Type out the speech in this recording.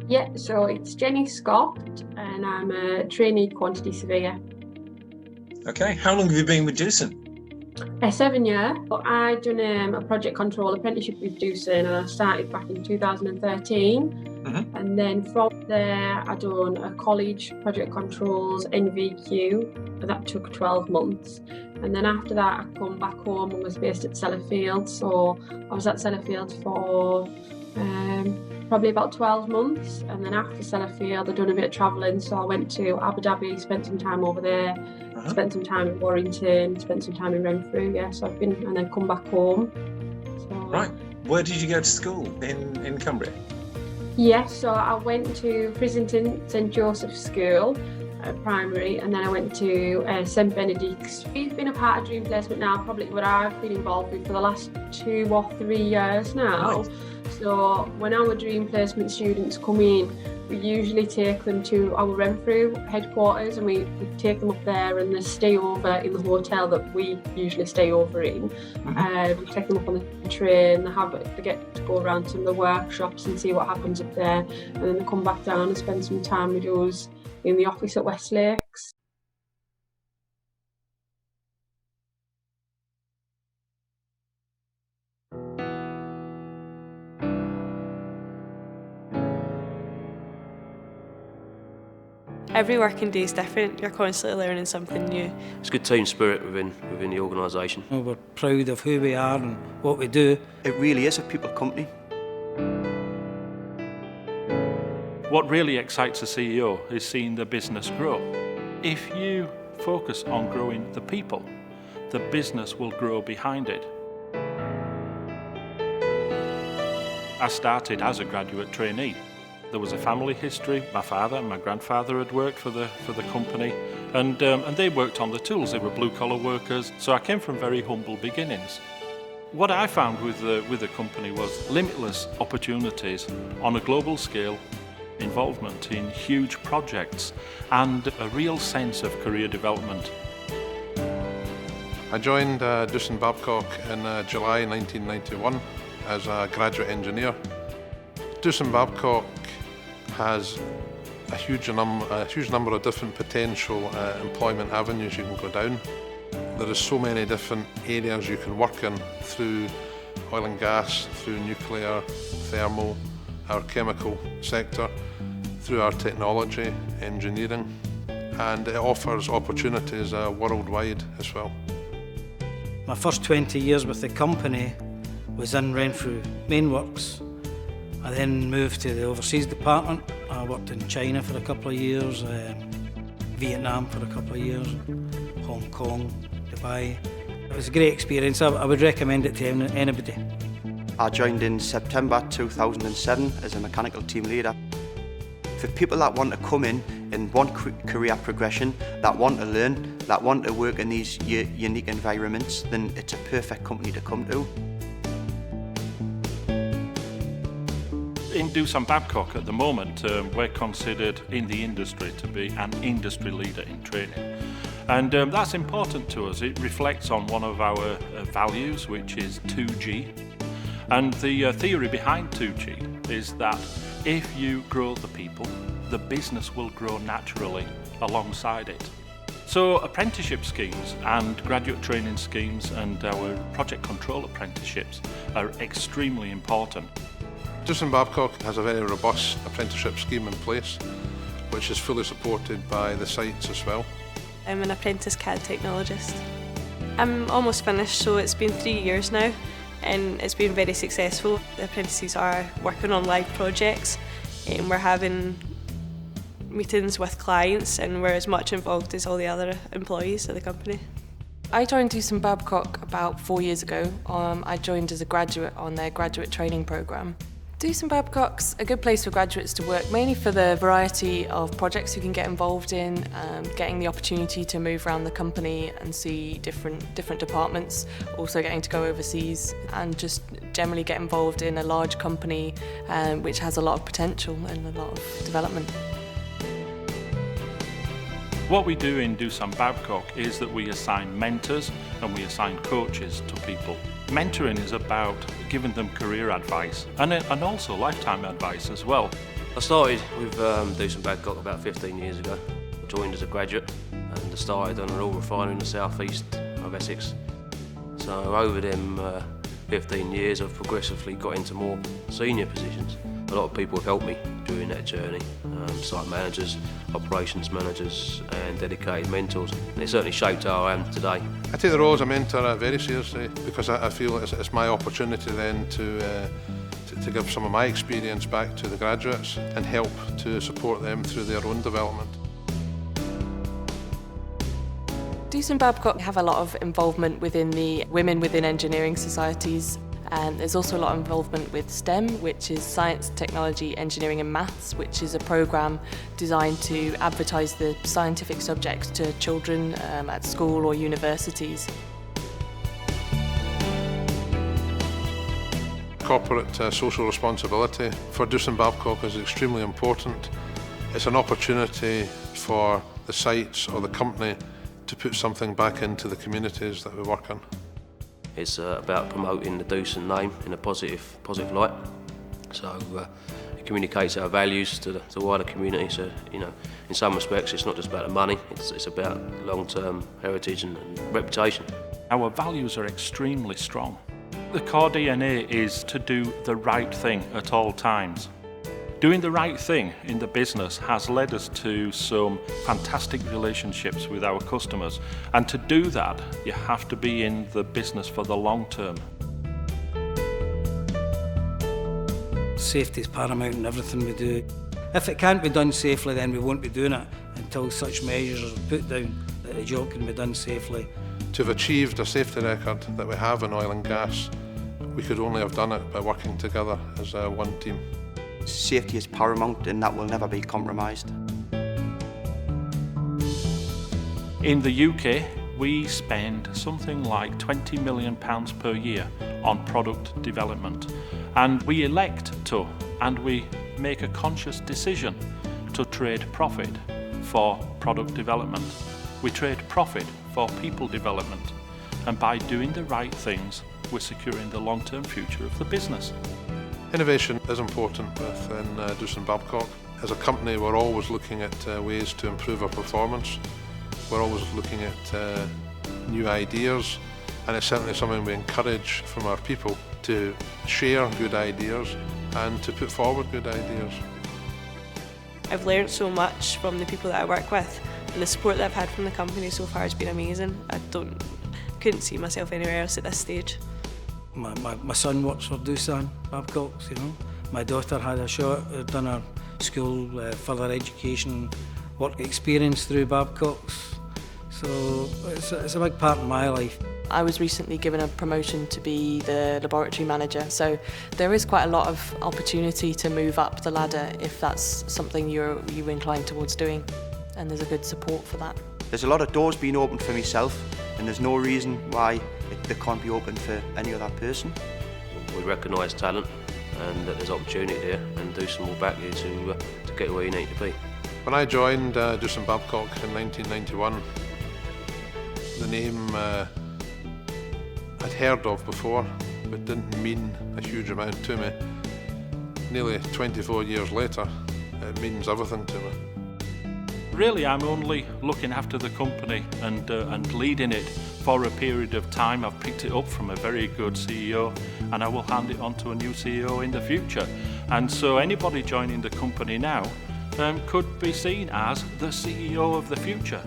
Yeah, so it's Jenny Scott and I'm a trainee quantity surveyor. Okay, how long have you been with Doosan? 7 year. I done a project control apprenticeship with Doosan and I started back in 2013. And then from there I done a college project controls NVQ and that took 12 months. And then after that I come back home and was based at Sellafield. So I was at Sellafield for probably about 12 months, and then after Sellafield I'd done a bit of travelling, so I went to Abu Dhabi, spent some time over there, spent some time in Warrington, spent some time in Renfrew, so I've been, and then come back home. So, right, where did you go to school in Cumbria? So I went to Frizzington St Joseph's School, primary, and then I went to St Benedict's. We've been a part of Dream Placement now, probably what I've been involved with for the last 2 or 3 years now. Right. So when our Dream Placement students come in, we usually take them to our Renfrew headquarters and we take them up there and they stay over in the hotel that we usually stay over in. We take them up on the train, they get to go around some of the workshops and see what happens up there, and then they come back down and spend some time with us in the office at Westlakes. Every working day is different. You're constantly learning something new. It's good team spirit within the organisation. We're proud of who we are and what we do. It really is a people company. What really excites a CEO is seeing the business grow. If you focus on growing the people, the business will grow behind it. I started as a graduate trainee. There was a family history. My father and my grandfather had worked for the company, and they worked on the tools. They were blue-collar workers, so I came from very humble beginnings. What I found with the company was limitless opportunities on a global scale, involvement in huge projects, and a real sense of career development. I joined Doosan Babcock in July 1991 as a graduate engineer. Doosan Babcock has a huge number of different potential employment avenues you can go down. There are so many different areas you can work in, through oil and gas, through nuclear, thermal, our chemical sector, through our technology, engineering, and it offers opportunities worldwide as well. My first 20 years with the company was in Renfrew Mainworks. I then moved to the overseas department. I worked in China for a couple of years, Vietnam for a couple of years, Hong Kong, Dubai. It was a great experience. I would recommend it to anybody. I joined in September 2007 as a mechanical team leader. For people that want to come in one career progression, that want to learn, that want to work in these unique environments, then it's a perfect company to come to. In Doosan Babcock at the moment, we're considered in the industry to be an industry leader in training. And that's important to us. It reflects on one of our values, which is 2G. And the theory behind 2G is that if you grow the people, the business will grow naturally alongside it. So apprenticeship schemes and graduate training schemes and our project control apprenticeships are extremely important. Doosan Babcock has a very robust apprenticeship scheme in place, which is fully supported by the sites as well. I'm an apprentice CAD technologist. I'm almost finished, so it's been 3 years now, and it's been very successful. The apprentices are working on live projects, and we're having meetings with clients, and we're as much involved as all the other employees of the company. I joined Doosan Babcock about 4 years ago. I joined as a graduate on their graduate training programme. Doosan Babcock's a good place for graduates to work, mainly for the variety of projects you can get involved in, getting the opportunity to move around the company and see different departments, also getting to go overseas and just generally get involved in a large company which has a lot of potential and a lot of development. What we do in Doosan Babcock is that we assign mentors and we assign coaches to people. Mentoring is about giving them career advice and also lifetime advice as well. I started with Doosan Babcock about 15 years ago. I joined as a graduate and I started on an oil refinery in the southeast of Essex. So over them 15 years I've progressively got into more senior positions. A lot of people have helped me during that journey, site managers, operations managers and dedicated mentors. And it certainly shaped how I am today. I take the role as a mentor very seriously because I feel it's my opportunity then to give some of my experience back to the graduates and help to support them through their own development. Doosan Babcock have a lot of involvement within the Women Within Engineering Societies, and there's also a lot of involvement with STEM, which is Science, Technology, Engineering and Maths, which is a programme designed to advertise the scientific subjects to children at school or universities. Corporate social responsibility for Doosan Babcock is extremely important. It's an opportunity for the sites or the company to put something back into the communities that we work in. It's about promoting the Doosan name in a positive light. So it communicates our values to the wider community. So in some respects, it's not just about the money. It's about long-term heritage and reputation. Our values are extremely strong. The core DNA is to do the right thing at all times. Doing the right thing in the business has led us to some fantastic relationships with our customers, and to do that you have to be in the business for the long term. Safety is paramount in everything we do. If it can't be done safely, then we won't be doing it until such measures are put down that the job can be done safely. To have achieved a safety record that we have in oil and gas, we could only have done it by working together as one team. Safety is paramount and that will never be compromised. In the UK, we spend something like £20 million per year on product development, and we elect to, and we make a conscious decision to trade profit for product development. We trade profit for people development, and by doing the right things, we're securing the long-term future of the business. Innovation is important within Doosan Babcock. As a company, we're always looking at ways to improve our performance. We're always looking at new ideas, and it's certainly something we encourage from our people to share good ideas and to put forward good ideas. I've learned so much from the people that I work with, and the support that I've had from the company so far has been amazing. I couldn't see myself anywhere else at this stage. My son works for Doosan Babcock's, My daughter had a shot, done her school further education work experience through Babcock's. So it's a big part of my life. I was recently given a promotion to be the laboratory manager, so there is quite a lot of opportunity to move up the ladder if that's something you're inclined towards doing, and there's a good support for that. There's a lot of doors being opened for myself and there's no reason why they can't be open for any other person. We recognise talent and that there's opportunity there, and Doosan will back you to get where you need to be. When I joined Doosan Babcock in 1991, the name I'd heard of before, but didn't mean a huge amount to me. Nearly 24 years later, it means everything to me. Really, I'm only looking after the company and leading it for a period of time. I've picked it up from a very good CEO, and I will hand it on to a new CEO in the future. And so anybody joining the company now could be seen as the CEO of the future.